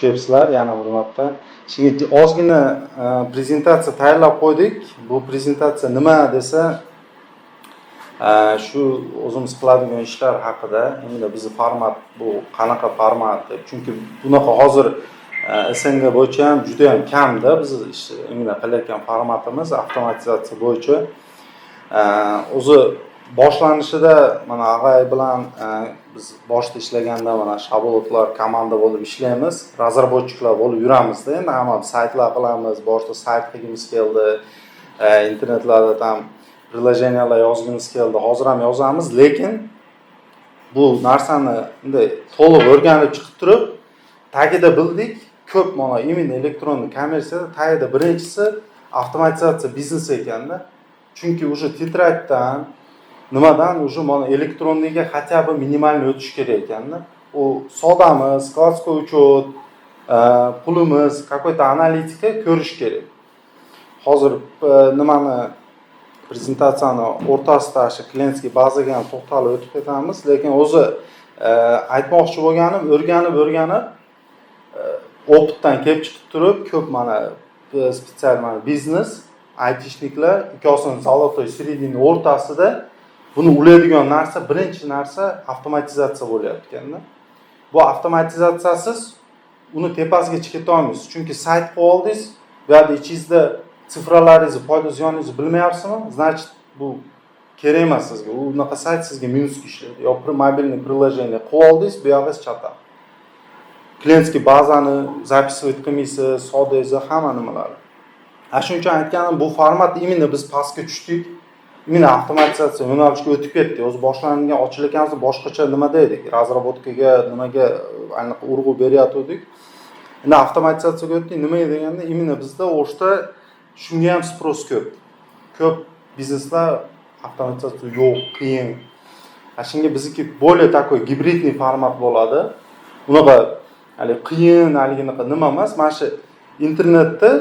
kelibsizlar, yana hurmatda. Shunga ozgina prezentatsiya tayyorlab qo'ydik. Bu prezentatsiya nima desa, shu o'zimiz qiladigan ishlar haqida, endi bizning format bu qanaqa format deb. Chunki bunaqa hozir SNG bo'yicha ham juda ham kamda biz endi qilayotgan formatimiz avtomatizatsiya bo'yicha. O'zi boshlanishida mana Ag'ay bilan biz boshda ishlaganda mana shablotlar komanda bo'lib ishlaymiz, razработчиклар bo'lib yuramizda. Endi hamma saytlar qilamiz, boshda sayt qilgimiz keldi, internetlarda ham приложениялар yozgimiz keldi. Hozir ham yozamiz, lekin bu narsani endi to'liq o'rganib chiqib turib, tagida bildik, ko'p mana именно elektron kommersiyada tagida birinchisi avtomatizatsiya biznesi ekanda. Chunki o'sha titraddan nimadan o'sha mana elektronniga хотя бы minimalni o'tish kerak ekanda. U sodamiz, skladskoy uchet, pulimiz, какой-то analitika ko'rish kerak. Hozir nimani prezentatsiyani o'rtasida shu klientskiy bazaga ham to'xtalib o'tib ketamiz, lekin o'zi aytmoqchi bo'lganim, o'rganib opitdan kelib chiqib turib, ko'p mana spetsial mana biznes, aytishliklar ikkosini zalotoy середина o'rtasida buni ulaydigan narsa, birinchi narsa avtomatizatsiya bo'lyapti ekanda. Bu avtomatizatsiyasiz uni tepasiga chiqa olmaysiz. Chunki sayt qilib oldingiz, bu yerda ichingizda sifralaringizni, foyda ziyoningizni bilmayapsizmi? Значит, bu kerak emas sizga. Unaqa sayt sizga minusga ishlaydi. Yo mobilniy приложение qilib oldingiz, bu yoqda chata. Klientskiy bazani zapisывать qilmaysiz, sodangizni, hamma nimalarni. Shuning uchun aytganim, bu format именно biz pastga tushdik. Именно avtomatizatsiya yo'nalishiga o'tib ketdik. O'zi boshlangan ochilganimizda boshqacha nimada edik. Razработкаga nimaga aniq urg'u beryotgandik. Endi avtomatizatsiyaga o'tdik. Nima deganda, именно bizda o'shda shunga ham sпрос ko'p. Ko'p bizneslar avtomatizatsiya yo'q, qiyin. Shunga bizniki более такой gibridniy format bo'ladi. Unaqa hali qiyin, haliginaqa nima emas. Mana shu internetda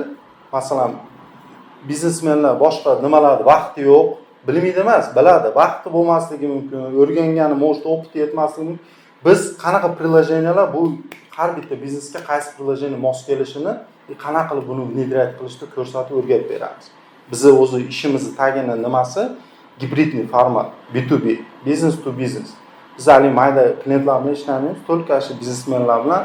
masalan biznesmenlar boshqa nimalarda vaqti yo'q, bilmaydi emas, biladi, vaqti bo'lmasligi mumkin, o'rgangani, может, opit yetmasligi mumkin. Biz qanaqa приложениялар bu har bitta biznesga qaysi приложение mos kelishini, qanaqa qilib buni внедрять qilishni ko'rsatib o'rgatib beramiz. Bizi o'zi ishimizni tagini nimasi gibridniy format, B2B, business to business. Biz hali mayda klientlar bilan ishlaymiz, to'liq shu biznesmenlar bilan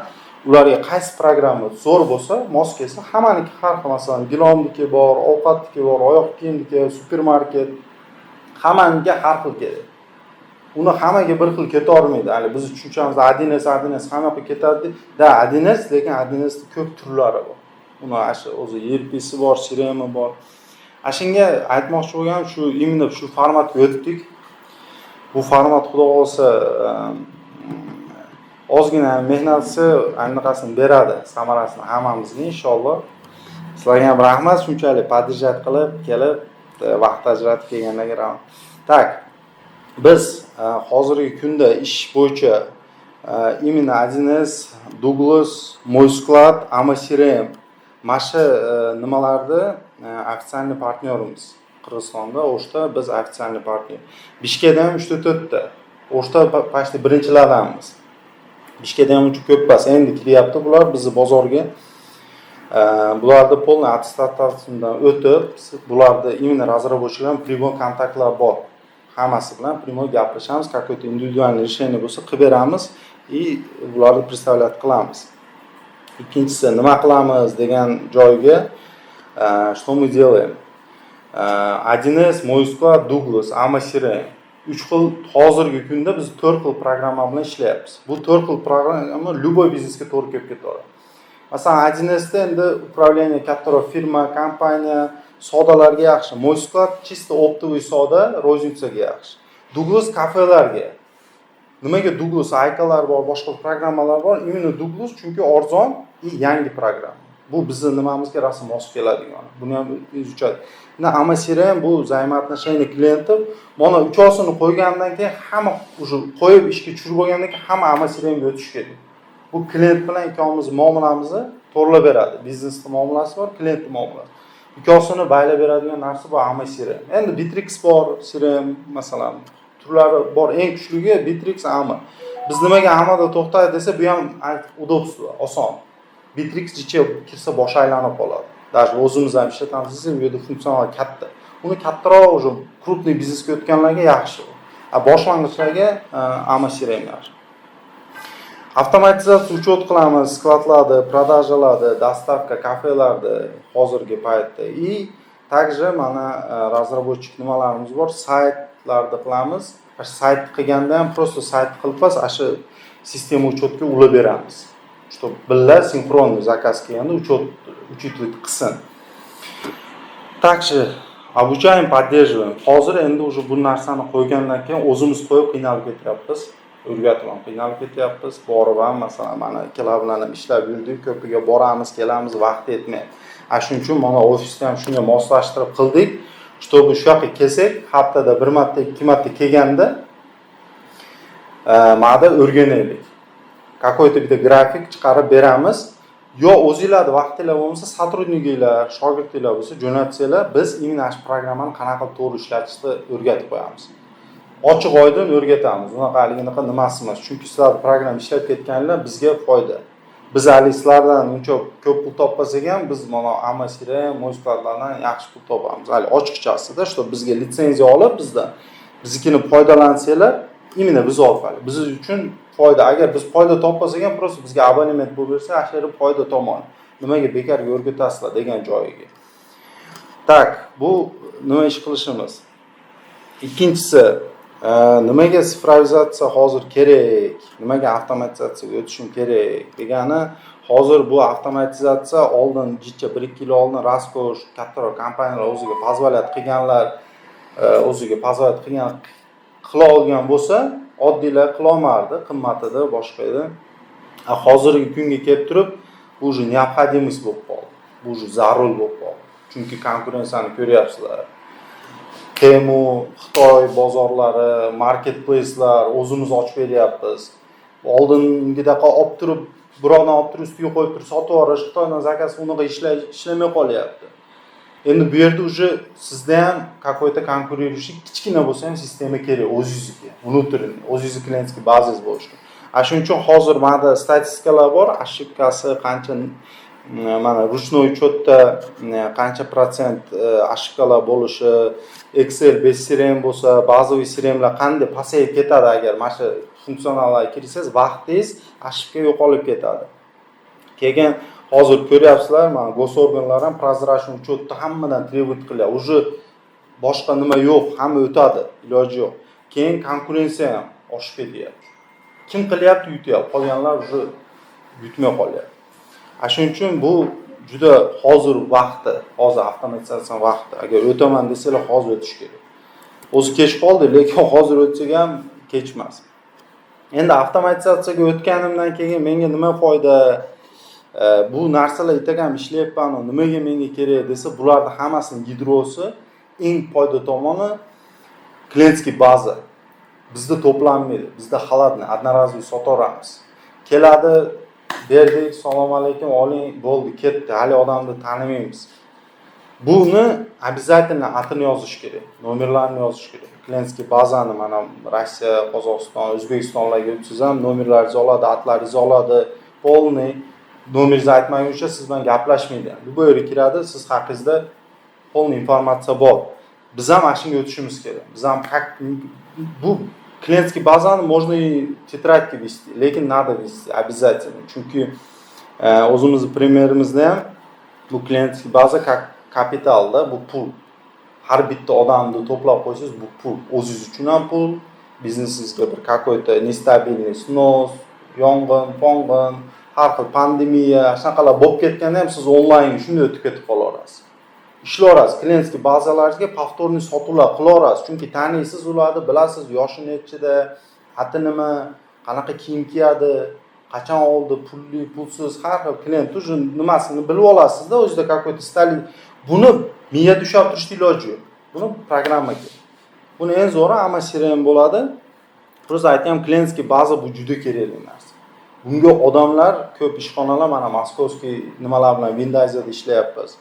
ularga qaysi programma zo'r bo'lsa, mos kelsa, hammaniki har xil, masalan, gilomniki bor, ovqatniki bor, oyoq kiyimniki, supermarket, hammaga har xil kerak. Uni hammaga bir xil keta olmaydi. Hali biz tushunchamiz adines hammaga ketadi. Da adines, lekin adnesning ko'p turlari bor. Uni o'zi ERP'si bor, CRM'i bor. Shunga aytmoqchi bo'lganim shu, именно shu formatga o'tdik. Bu format xudo xolsa ozgina mehnatsi anaqasini beradi, samarasini hammamizga inshaalloh. Sizlarga ham rahmat, shunchalik podдержать qilib, kelib, vaqt ajratib kelganlarga rahmat. Tak, biz hozirgi kunda ish bo'yicha именно 1С, Douglas, MoySklad, AmaCRM masha nimalarda официальный partnerimiz. Qirg'izistonda o'shda biz официальный partner. Bishkekda ham 3-4 ta. O'shda почти birinchilardanmiz. Bishkekda ham uncha ko'p emas, endi kiryapti bular bizni bozorga. Bularda polniy attestatsiyadan o'tib, bularda именно разработчиклар primo kontaktlar bor. Hammasi bilan primo gaplashamiz, какой-то индивидуальный решение bo'lsa qilib beramiz и bularni представлять qilamiz. Ikkinchisi, nima qilamiz degan joyga что мы делаем? 1С, MoySklad, Douglas, AmaCRM 3 xil hozirgi kunda biz 4 xil programma bilan ishlayapmiz. Bu 4 xil programma любой biznesga to'g'ri kelib ketadi. Masalan, 1S'da endi управление kattaroq firma, kompaniya, sodalarga yaxshi. MoySklad чисто оптовый soda, roznitsaga yaxshi. Douglas kafelarga. Nimaga Douglas aykalar bor, boshqa programmalar bor? Именно Douglas chunki arzon va yangi programma. Bu bizning nimamizga rasm mos keladigan. Buni ham izuchadi. AmaCRM bu взаимоотношения klientov. Mana uchosini qo'ygandan keyin hamma o'sha qo'yib ishga tushirib bo'lgandan keyin hamma AmaCRM ga o'tish kerak. Bu klient bilan ikkovimiz muomalamizni to'g'rilab beradi. Biznesning muomalasi bor, klientning muomalasi. Ikkosini baylab beradigan narsa bu AmaCRM. Endi Bittrex bor, CRM masalan, turlari bor. Eng kuchlisi Bittrex, Ama. Biz nimaga Amada to'xtaydi desa, bu ham udobstvo, oson. Bittrex ichiga kirsa boshi aylanib qoladi. Даже o'zimiz ham ishlatamiz, bu yerda funksional katta. Uni kattaroq уже крупный biznesga o'tganlarga yaxshi. Boshlang'ichlarga AmaSRM yaxshi. Avtomatizatsiya uchet qilamiz, skladlarda, prodajalarda, dostavka, kafelarda hozirgi paytda. И также mana разработчик nimalarimiz bor, saytlarda qilamiz. Sayt qilganda ham просто sayt qilib shu sistema uchetga ulab beramiz. Чтобы billa sinxron zakaz kelganda учитывать qilsin. Также обучаем, поддерживаем. Hozir endi уже bu narsani qo'ygandan keyin o'zimiz qo'yib qiynalib ketyapmiz. O'rgatib ham qiynalib ketyapmiz. Borib ham masalan mana ikkalar bilan ham ishlab yurdik, ko'piga boramiz, kelamiz, vaqt yetmaydi. Shuning uchun mana ofisda ham shunga moslashtirib qildik. Чтобы shu yoqqa kelsak, haftada bir marta, ikki marta kelganda ma'da o'rganaylik. Какой-то bitta grafik chiqarib beramiz. Yo o'zingizlar vaqtinglar bo'lmasa, сотрудникlar, shogirdlar bo'lsa, jo'natsanglar, biz imенно shu programmani qanaqa to'g'ri ishlatishni o'rgatib qo'yamiz. Ochiq oydin o'rgatamiz. Unaqaligini nimasi emas. Chunki sizlar program ishlab ketganlar bizga foyda. Biz hali sizlardan uncha ko'p pul topmasak ham, biz mana AmaSRM, Mo'skladlardan yaxshi pul topamiz. Hali ochiqchasida, что bizga litsenziya olib bizdan biznikini foydalansanglar, imенно biz orqali. Biz uchun foyda. Agar biz foyda topmasak ham, просто bizga abonement bo'lib bersa, ashari foyda tomon. Nimaga bekarga o'rgatasizlar degan joyiga. Tak, bu nima ish qilishimiz? Ikkinchisi, nimaga sifrovizatsiya hozir kerak? Nimaga avtomatizatsiyaga o'tishim kerak degani, hozir bu avtomatizatsiya oldin jicha 1-2 yil oldin Raskosh kattaroq kompaniyalar o'ziga pozolyat qilganlar, qila olgan bo'lsa, oddiylar qila olmardi, qimmatida, boshqa edi. Hozirgi kunga kelib turib, bu уже необходимость bo'lib qoldi. Bu уже zarur bo'lib qoldi. Chunki konkurensiyani ko'ryapsizlar. Temu, Xitoy bozorlari, marketplace'lar o'zimiz ochib beryapmiz. Oldingidaqa olib turib, birovdan olib turib ustiga qo'yib turib sotib yuborish, Xitoydan zakaz unaqa ishlamay qolyapti. Endi bu yerda уже sizda ham какой-то konkuрирующий kichkina bo'lsa ham sistema kerak o'zingizga, внутренний, o'zingizning klientskiy bazangiz bo'lishi. Shuning uchun hozir menda statistikalar bor, ошибкасы qancha, mana ruchnoy uchetda qancha protsent ошибкалар bo'lishi, Excel CRM bo'lsa, bazaviy CRMlar qanday pasayib ketadi agar mana shu funksionallarga kirsangiz, vaqtingiz ошибка yo'qolib ketadi. Keyin hozir ko'ryapsizlar, mana gosorganlar ham prozrachniy uchetda hammadan требует qilyapti. Уже boshqa nima yo'q, hamma o'tadi, iloji yo'q. Keyin konkurensiya ham oshib ketyapti. Kim qilyapti, yutyapti. Qolganlar уже yutmay qolyapti. Shuning uchun bu juda hozir vaqti, hozir avtomatizatsiya vaqti. Agar o'taman desanglar, hozir o'tish kerak. O'zi kech qoldi, lekin hozir o'tsak ham kech emas. Endi avtomatizatsiyaga o'tganimdan keyin menga nima foyda? Bu narsalar itagam ishlayapman, nimaga menga kerak desa, bularning hammasining gidrosi eng foyda tomoni klientskiy baza. Bizda to'planmaydi. Bizda xalatni одноразовый sotaveramiz. Keladi, berdik, assalomu alaykum, oling, bo'ldi, ketdi. Hali odamni tanimaymiz. Buni обязательно atini yozish kerak, nomerlarni yozish kerak. Klientskiy bazani mana Rossiya, Qozog'iston, O'zbekistonlarga o'tsangiz ham nomerlaringizni oladi, atlaringizni oladi, полный nomeringizni aytmaguncha siz bilan gaplashmaydi. Bu yerga kiradi, siz haqingizda полный informatsiya bor. Biz ham mana shunga o'tishimiz kerak. Biz ham bu klientskiy bazani можно и тетрадьga вести, lekin надо вести обязательно. Chunki o'zimizning primerimizda ham bu klientskiy baza kapitalda, bu pul. Har bitta odamni to'plab qo'ysangiz, bu pul. O'zingiz uchun ham pul, biznesingizga bir какой-то нестабильный снос, yong'in, har xil pandemiya, shunaqalar bo'lib ketganda ham siz onlayn shunday o'tib ketib qolaverasiz. Ishlayverasiz, klientskiy bazalaringizga повторный sotuvlar qilaverasiz. Chunki taniysiz ularni, bilasiz, yoshi nechida, ati nima, qanaqa kiyim kiyadi, qachon oldi, pulli, pulsiz, har xil klient uchun nimasini bilib olasizda, o'zida какой-то stalin. Buni miyada ushlab turishning iloji yo'q. Buni programma kerak. Buni eng zo'ri AmaSRM bo'ladi. Просто aytayam, klientskiy baza bu juda kerakli narsa. Bunga odamlar, ko'p ishxonalar mana moskovskiy nimalar bilan Windows'da ishlayapmiz.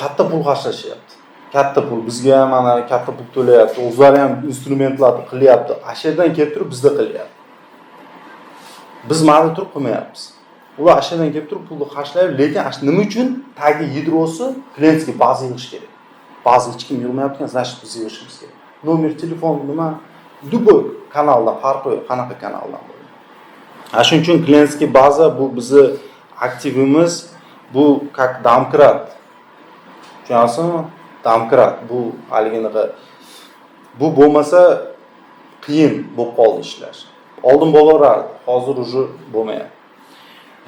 Katta pul xarjlashyapti. Katta pul bizga ham mana katta pul to'layapti. O'zlari ham instrumentlarni qilyapti. Ashirdan kelib turib bizda qilyapti. Biz mana turib qilmayapmiz. ular ashundan kelib turib pulni qarshlaydi, lekin nima uchun tagi yadrosi klientga baza yig'ish kerak. Baza hech kim yig'mayotgan, значит biz yig'ishimiz kerak. Nomer telefon nima, любой kanalda farqi yo'q, qanaqa kanaldan bo'ladi. Shuning uchun klientga baza bu bizni aktivimiz, bu как домкрат. Tushunasizmi? Domkrat bu haliginaqa bu bo'lmasa qiyin bo'lib qoldi ishlar. Oldin bo'laverardi, hozir уже bo'lmayapti.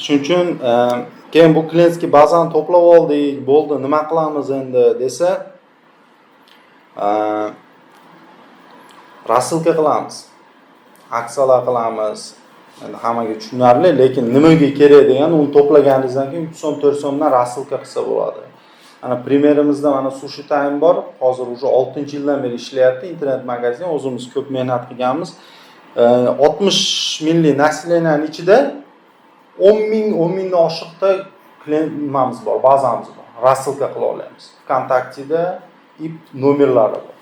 Shuning uchun keyin bu klientga bazani to'plab oldik, bo'ldi, nima qilamiz endi desa, rasilka qilamiz, aksiyalar qilamiz. Endi hammaga tushunarli, lekin nimaga kerak degan uni to'plaganingizdan keyin 3 so'm 4 so'mdan rasilka qilsa bo'ladi. Ana primerimizda mana Sushi Time bor. Hozir уже 6-yildan beri ishlayapti internet magazin. O'zimiz ko'p mehnat qilganmiz. 60 minglik nasleniyaning ichida 10 mingdan oshiqda klientimiz bor, bazamiz bor. Rasilka qila olamiz. Kontaktida nomerlari bor.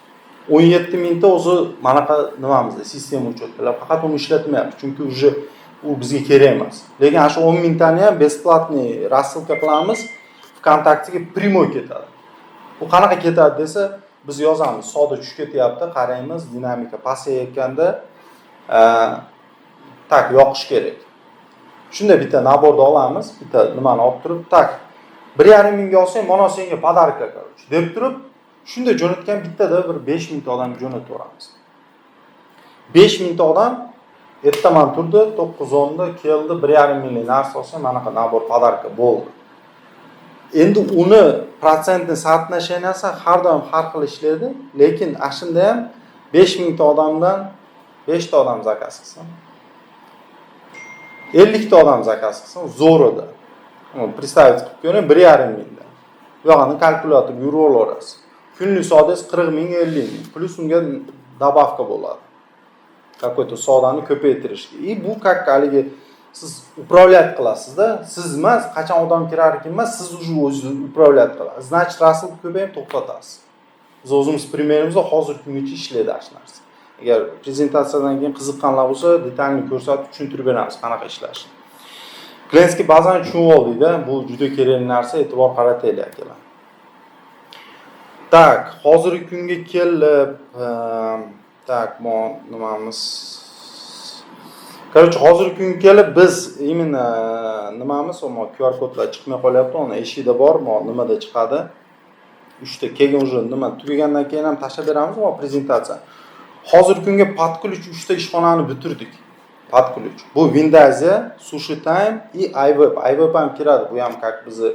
17 mingta o'zi manaqa nimamizda sistema uchotdilar. Faqat uni ishlatmayapmiz, chunki уже u bizga kerak emas. Lekin ana shu 10 mingtani ham besplatniy rasilka qilamiz. Kontaktiga primoy ketadi. Bu qanaqa ketadi desa, biz yozamiz, soda tushib ketyapti, qaraymiz, dinamika pasayotganda tak yoqish kerak. Shunda bitta naborda olamiz, bitta nimani olib turib, tak 1,5 mingga olsang, mana senga podarka короче deb turib, shunda jo'natgan bittada bir 5 mingta odamga jo'nataveramiz. 5 mingta odam ertaman turdi, 9:10 da keldi, 1,5 minglik narsa olsa, manaqa nabor podarka bo'ldi. Endi uni protsentni sootnosheniyasi har doim har xil ishlaydi, lekin ashunda ham 5 mingta odamdan 5 ta odam zakaz qilsa, 50 ta odam zakaz qilsa, zo'r edi. Представить qilib ko'ring, 1,5 mingdan. Bu yoqni kalkulyator yurib olaverasiz. Kunlik sodangiz 40 ming, 50 ming, plus unga добавка bo'ladi. Какой-то sodani ko'paytirishga. Bu как haligi siz upravlyat qilasizda, siz emas, qachon odam kirar ekan emas, siz уже o'zingiz upravlyat qilasiz. Значит, rasil ko'payib to'xtatasiz. Biz o'zimiz primerimizda hozir kungacha ishlaydi shu narsa. Agar prezentatsiyadan keyin qiziqqanlar bo'lsa, detalni ko'rsatib tushuntirib beramiz qanaqa ishlashini. Klientga ba'zan tushunib oldingda, bu juda kerakli narsa, e'tibor qarataylik akalar. Tak, hozirgi kunga kelib, tak, nimamiz Короче, hozirgi kunga kelib biz именно nimamiz, QR kodlar chiqmay qolyapti, uni eshikda bor, nimada chiqadi. 3 ta keyin уже nima tugagandan keyin ham tashlab beramiz, prezentatsiya. Hozirgi kunga podключ 3 ta ishxonani bitirdik. Podключ. Bu Windows, Sushi Time и iWeb. iWeb ham kiradi, bu ham как bizni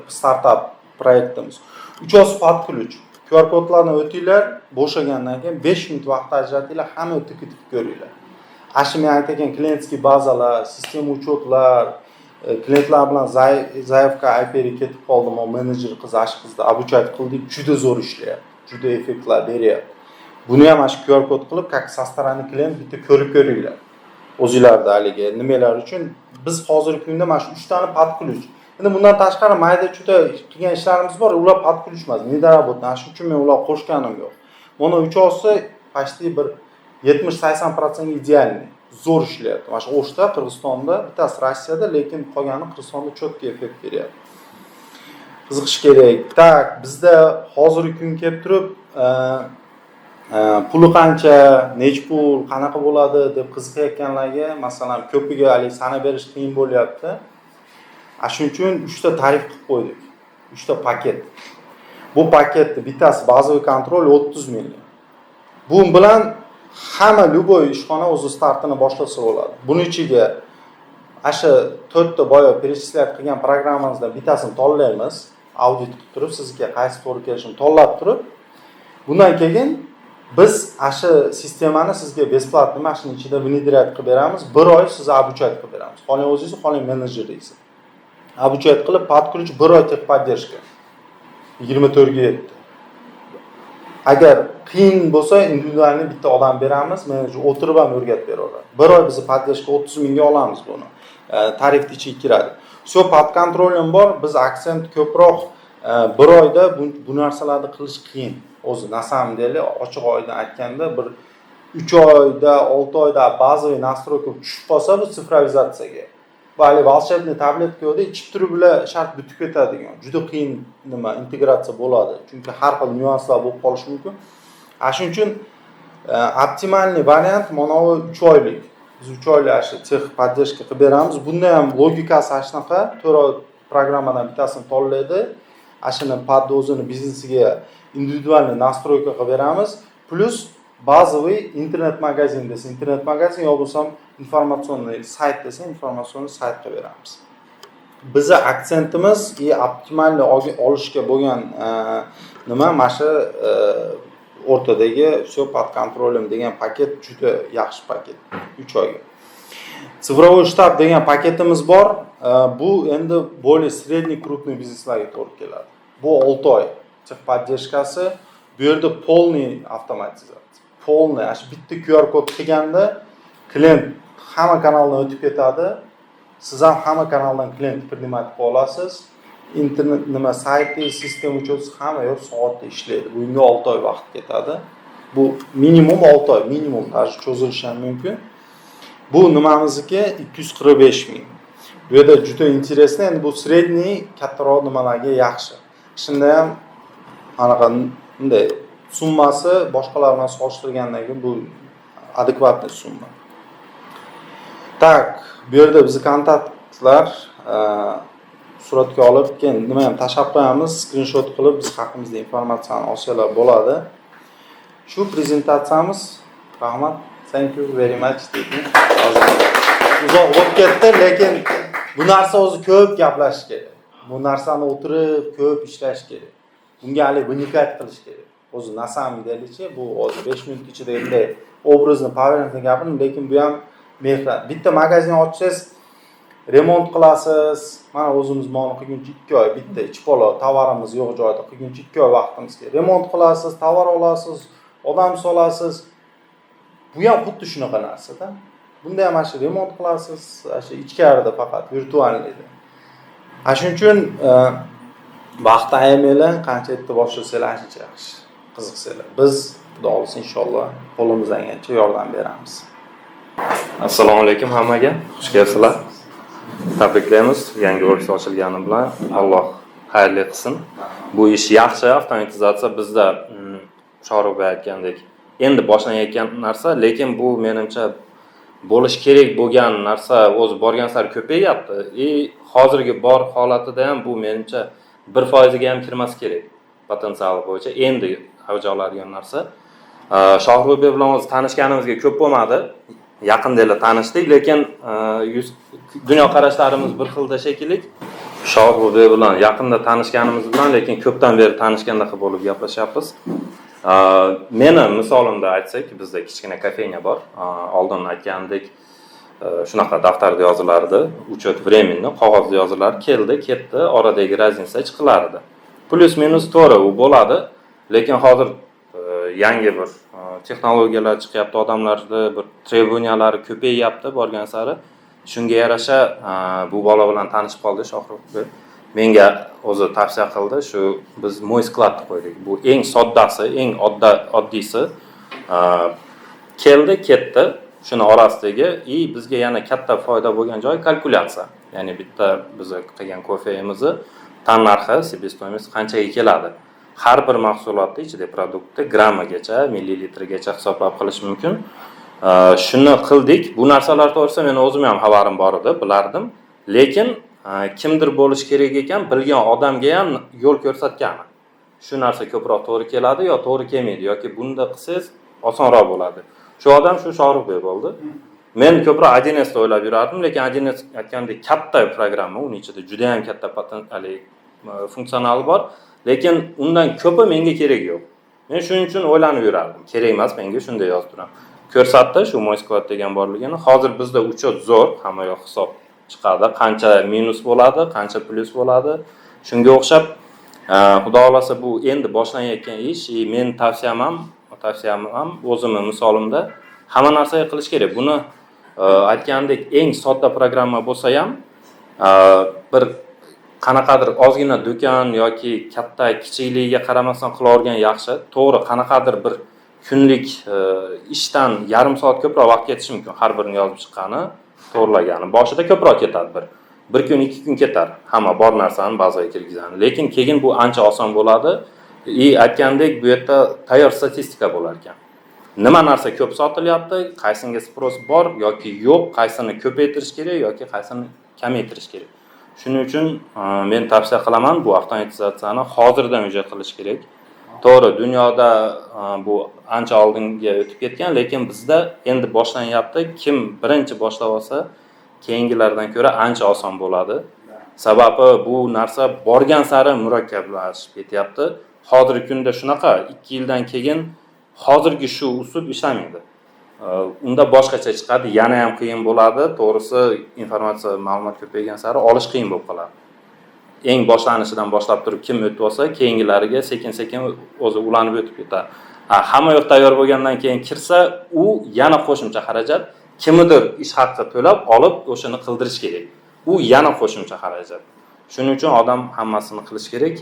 startup proyektimiz. Uchosi podключ. QR kodlarni o'tinglar, bo'shagandan keyin 5 minut vaqt ajratinglar, hamma tik-tik ko'ringlar. Men aytgan klientskiy bazalar, sistema uchotlar, klientlar bilan zaявка IP'ga ketib qoldim, menejer qizda обучать qildik, juda zo'r ishlayapti, juda effektlar beryapti. Buni ham mana shu QR kod qilib, как со стороны klient bitta ko'rib ko'ringlar. O'zingizlarda haligi nimalar uchun biz hozirgi kunda mana shu 3 tani podключ. Endi bundan tashqari mayda juda qilgan ishlarimiz bor, ular podключ emas, недоработано. Shuning uchun men ular qo'shganim yo'q. Mana uchosi почти bir 70-80% idealniy. Zo'r ishlayapti. Mana shu O'shda, Qirg'izistonda, bittasi Rossiyada, lekin qolgani Qirg'izistonda cho'tki effekt beryapti. Qiziqish kerak. Tak, bizda hozirgi kun kelib turib, puli qancha, nech pul, qanaqa bo'ladi deb qiziqayotganlarga, masalan, ko'piga hali sana berish qiyin bo'lyapti. Shuning uchun 3 ta tarif qilib qo'ydik. 3 ta paket. Bu paketni bittasi bazaviy kontrol 30 ming. Bu bilan hamma любой ishxona o'zi startini boshlasa bo'ladi. Buning ichiga asha 4 ta boya перечислять qilgan programmamizdan bittasini tanlaymiz, audit qilib turib, sizga qaysi to'g'ri kelishini tanlab turib, bundan keyin biz asha sistemani sizga besplatni mashina ichida внедрять qilib beramiz. 1 oy sizni обучать qilib beramiz. Qoling o'zingiz, qoling menejeringiz. Обучать qilib, podключ 1 oy texpodдержка 24 ga yetdi. Agar qiyin bo'lsa, individualni bitta odam beramiz, menejer o'tirib ham o'rgatib beraveradi. 1 oy bizni podдержка 30 mingga olamiz buni. Tarifning ichiga kiradi. Shu pod kontrolim bor, biz aksent ko'proq 1 oyda bu narsalarni qilish qiyin. O'zi na samом деле ochiq oydan aytganda bir 3 oyda, 6 oyda bazaviy настройка tushib qolsa bu sifrovizatsiyaga. Hali волшебный tabletga ichib turib ular shart bitib ketadigan. Juda qiyin integratsiya bo'ladi. Chunki har xil nyuanslar bo'lib qolishi mumkin. Shuning uchun optimalniy variant mana bu 3 oylik. Biz 3 oylik tex поддержка qilib beramiz. Bunda ham logikasi shunaqa, 4 programmadan bittasini tanlaydi. Ashuni pod o'zini biznesiga individualniy настройка qilib beramiz. Plus bazaviy internet magazin desa, internet magazin yo bo'lsam informatsionniy sayt desa, informatsionniy sayt qilib beramiz. Bizning aksentimiz optimalniy olishga bo'lgan mana shu o'rtadagi все под контролем degan paket juda yaxshi paket 3 oyga. Цифровой штаб degan paketimiz bor. Bu endi более средний крупный bizneslarga to'g'ri keladi. Bu 6 oy. Texpodдержкасы bu yerda полный avtomatizatsiya. Полный, bitta QR kod qilganda klient hamma kanaldan o'tib ketadi. Siz ham hamma kanaldan klient primat qilib olasiz. Internet sayti, sistem uchun hamma yo'q soatda ishlaydi. Bunga 6 oy vaqt ketadi. Bu minimum 6 oy, minimum даже cho'zilishi ham mumkin. Bu nimamizniki 245 ming. Bu yerda juda интересно, endi bu средний kattaroq nimalarga yaxshi. Shunda ham anaqa bunday summasi boshqalar bilan solishtirgandan keyin bu adekvatniy summa. Tak, bu yerda bizning kontaktlar suratga olib, keyin nima ham tashab qo'yamiz, screenshot qilib biz haqimizda informatsiyani olsalar bo'ladi. Shu prezentatsiyamiz. Rahmat. Thank you very much. Uzoq bo'lib ketdi, lekin bu narsa o'zi ko'p gaplash kerak. Bu narsani o'tirib ko'p ishlash kerak. Bunga hali vnikat qilish kerak. O'zi nasam deylichi, bu o'zi 5 minut ichida endi obrazni, powerpointni gapirim, lekin bu ham mehnat. Bitta magazin ochsangiz, remont qilasiz. Mana o'zimiz mana qilguncha 2 oy bitta ichpolo tovarimiz yo'q joyda qilguncha 2 oy vaqtimiz kerak. Remont qilasiz, tovar olasiz, odam solasiz. Bu ham xuddi shunaqa narsa-da. Bunda ham mana remont qilasiz, shu ichkarida faqat virtualniyda. Shuning uchun vaqt ayamanglar, qancha erta boshlasangiz shuncha yaxshi. Qiziqsanglar. Biz xudo olsin inshaalloh qo'limizdan kelgancha yordam beramiz. Assalomu alaykum hammaga. Xush kelibsizlar. Tabriklaymiz yangi ofis ochilgani bilan. Alloh xayrli qilsin. Bu ish yaxshi, avtomatizatsiya bizda Shoruq aytgandek endi boshlanayotgan narsa, lekin bu menimcha bo'lish kerak bo'lgan narsa o'zi borgan sari ko'payyapti. Hozirgi bor holatida ham bu menimcha 1% ga ham kirmas kerak. Potensiali bo'yicha endi avj oladigan narsa. Shohruh bilan o'zi tanishganimizga ko'p bo'lmadi. Yaqinda tanishdik, lekin dunyo qarashlarimiz bir xilda shekilli. Shohruh bilan yaqinda tanishganimiz bilan, lekin ko'pdan beri tanishgandek bo'lib gaplashyapmiz. Meni misolimda aytsak, bizda kichkina kafenya bor. Oldin aytgandek, shunaqa daftarda yozilardi, uchet времени, qog'ozda yozilar, keldi, ketdi, oradagi raznica chiqilardi. Plus minus to'g'ri u bo'ladi, lekin hozir yangi bir texnologiyalar chiqyapti, odamlarda bir trebuniyalari ko'payyapti borgan sari. Shunga yarasha bu bola bilan tanishib qoldi Shohruh. Menga o'zi tavsiya qildi, shu biz mo'y skladni qo'ydik. Bu eng soddasi, eng oddiysi. Keldi, ketdi. Shuni orasidagi bizga yana katta foyda bo'lgan joy kalkulyatsiya. Ya'ni bitta biz qilgan kofeyimizni tan narxi, себестоимость qanchaga keladi. Har bir mahsulotning ichida produktni grammigacha, millilitrigacha hisoblab qilish mumkin. Shuni qildik. Bu narsalar to'g'risida men o'zim ham xabarim bor edi, bilardim. Lekin kimdir bo'lish kerak ekan, bilgan odamga ham yo'l ko'rsatgani. Shu narsa ko'proq to'g'ri keladi yo to'g'ri kelmaydi yoki bunda qilsangiz osonroq bo'ladi. Shu odam shu Shoruh bo'ldi. Men ko'proq 1S da o'ylab yurardim, lekin 1S aytgandek katta programma, uning ichida juda ham katta potensial funksionali bor, lekin undan ko'pi menga kerak yo'q. Men shuning uchun o'ylanib yurardim. Kerak emas, menga shunday yozib turaman. Ko'rsatdi shu Mo'ysklad degan borligini. Hozir bizda uchet zo'r, hamma yoq hisob chiqadi, qancha minus bo'ladi, qancha plus bo'ladi. Shunga o'xshab, xudo xolasa bu endi boshlanayotgan ish, men tavsiyam ham o'zimning misolimda hamma narsaga qilish kerak. Buni aytgandek eng sodda programma bo'lsa ham bir qanaqadir ozgina do'kon yoki katta kichikligiga qaramasdan qila olgan yaxshi. To'g'ri, qanaqadir bir kunlik ishdan yarim soat ko'proq vaqt ketishi mumkin har birini yozib chiqqani. to'g'rilagani. Boshida ko'proq ketadi bir kun, 2 kun ketar. Hamma bor narsani bazaga kirgizadi. Lekin keyin bu ancha oson bo'ladi. Aytgandek, bu yerda tayyor statistika bo'lar ekan. Nima narsa ko'p sotilyapti, qaysiga sпрос bor yoki yo'q, qaysini ko'paytirish kerak yoki qaysini kamaytirish kerak. Shuning uchun men tavsiya qilaman, bu avtomatizatsiyani hozirdan ijod qilish kerak. To'g'ri, dunyoda bu ancha oldinga o'tib ketgan, lekin bizda endi boshlanyapti. Kim birinchi boshlab olsa, keyingilardan ko'ra ancha oson bo'ladi. Sababi bu narsa borgan sari murakkablashib ketyapti. Hozirgi kunda shunaqa, 2 yildan keyin hozirgi shu usul ishlamaydi. Unda boshqacha chiqadi, yana ham qiyin bo'ladi. To'g'risi, informatsiya, ma'lumot ko'paygan sari olish qiyin bo'lib qoladi. Eng boshlanishidan boshlab turib kim o'tib olsa, keyingilariga sekin-sekin o'zi ulanib o'tib ketadi. Hamma yoq tayyor bo'lgandan keyin kirsa, u yana qo'shimcha xarajat, kimnidir ish haqi to'lab olib o'shani qildirish kerak. U yana qo'shimcha xarajat. Shuning uchun odam hammasini qilish kerak.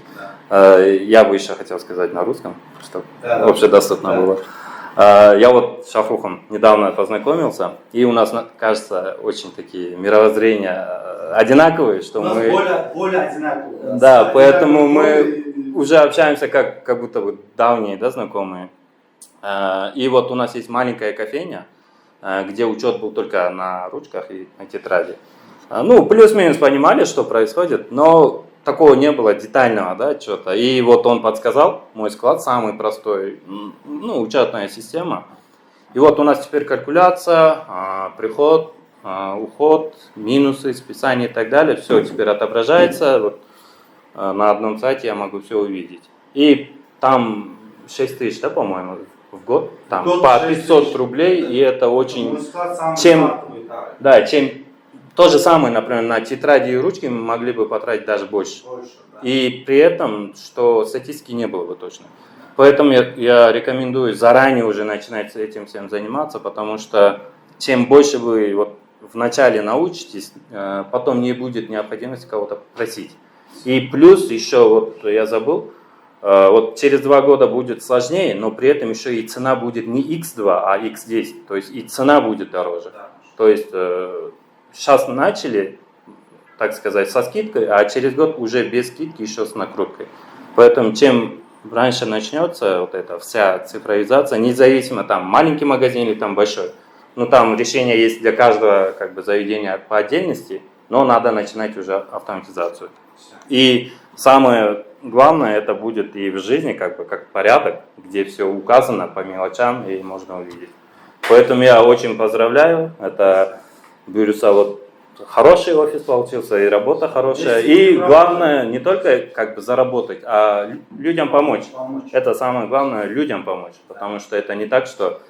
Я бы еще хотел сказать на русском, чтобы общедоступно было. Я вот с Шахрухом недавно познакомился, и у нас, кажется, очень такие мировоззрения одинаковые, что мы... Более одинаковые. Да, поэтому мы уже общаемся как будто бы давние, да, знакомые. И вот у нас есть маленькая кофейня, где учет был только на ручках и на тетради. Ну, плюс-минус понимали, что происходит, но такого не было детального, да, отчета. И вот он подсказал, мой склад самый простой, ну, учетная система. И вот у нас теперь калькуляция, приход, уход, минусы, списание и так далее. Все теперь отображается. Вот, на одном сайте я могу все увидеть. И там 6 тысяч, да, по-моему, в год. Там по 500 рублей, и это очень... Чем то же самое, например, на тетради и ручки мы могли бы потратить даже больше. Да. И при этом, что статистики не было бы точно. Поэтому я рекомендую заранее уже начинать этим всем заниматься, потому что чем больше вы вот вначале научитесь, потом не будет необходимости кого-то просить. И плюс еще, вот я забыл, вот через 2 года будет сложнее, но при этом еще и цена будет не x2, а x10. То есть и цена будет дороже. То есть сейчас начали, так сказать, со скидкой, а через год уже без скидки еще с накруткой. Поэтому чем раньше начнется вот эта вся цифровизация, независимо там маленький магазин или там большой, ну там решение есть для каждого как бы заведения по отдельности, но надо начинать уже автоматизацию. И самое главное это будет и в жизни как бы как порядок, где все указано по мелочам и можно увидеть. Поэтому я очень поздравляю, это Бирюса, вот хороший офис получился, и работа хорошая. И главное, не только как бы заработать, а людям помочь. Это самое главное, людям помочь. Потому что это не так, что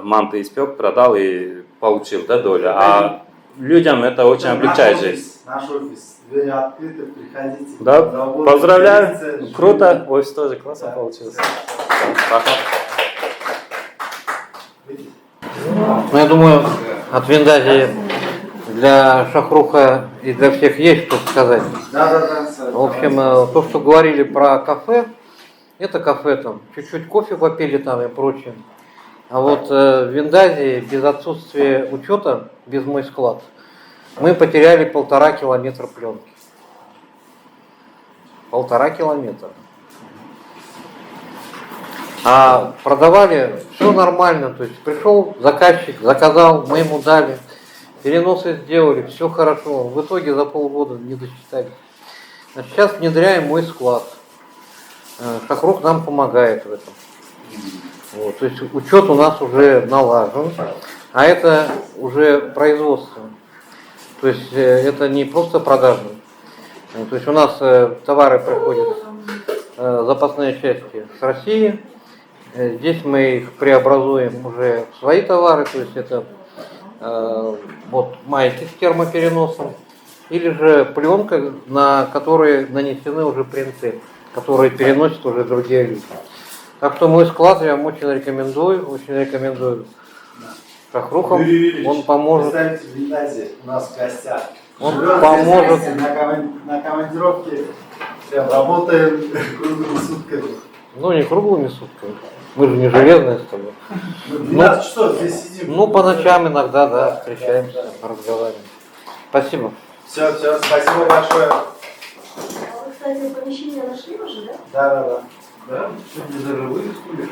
манты испек, продал и получил, да, долю. А людям это очень облегчает жизнь. Наш офис, двери открыты, приходите. Да, поздравляю, круто, офис тоже классно получился. Ну, я думаю, от Виндази для Шахруха и для всех есть что сказать. Да. В общем, то, что говорили про кафе, это кафе там, чуть-чуть кофе попили там и прочее. А вот в Виндази без отсутствия учета, без мой склад, мы потеряли 1,5 километра пленки. 1,5 километра. А продавали все нормально, то есть пришел заказчик, заказал, мы ему дали, переносы сделали, все хорошо. В итоге за полгода не досчитали. Значит, сейчас внедряем мой склад. Шахрух нам помогает в этом. Вот, то есть учет у нас уже налажен, а это уже производство. То есть это не просто продажно. То есть у нас товары приходят, запасные части с России. Здесь мы их преобразуем уже в свои товары, то есть это вот майки с термопереносом, или же пленка, на которой нанесены уже принты, которые переносят уже другие люди. Так что мой склад я вам очень рекомендую. Шахрухом, он поможет. Представьте, в Виндазе у нас в гостях. Он Живем поможет. здесь на командировке, прям работаем круглыми сутками. Ну, не круглыми сутками. Мы же не железные с тобой. Мы 12 часов здесь сидим. Ну, по ночам иногда, да, встречаемся, разговариваем. Спасибо. Все, спасибо большое. А вы, кстати, помещение нашли уже, да? Да. Да, сегодня даже вывеску лишь.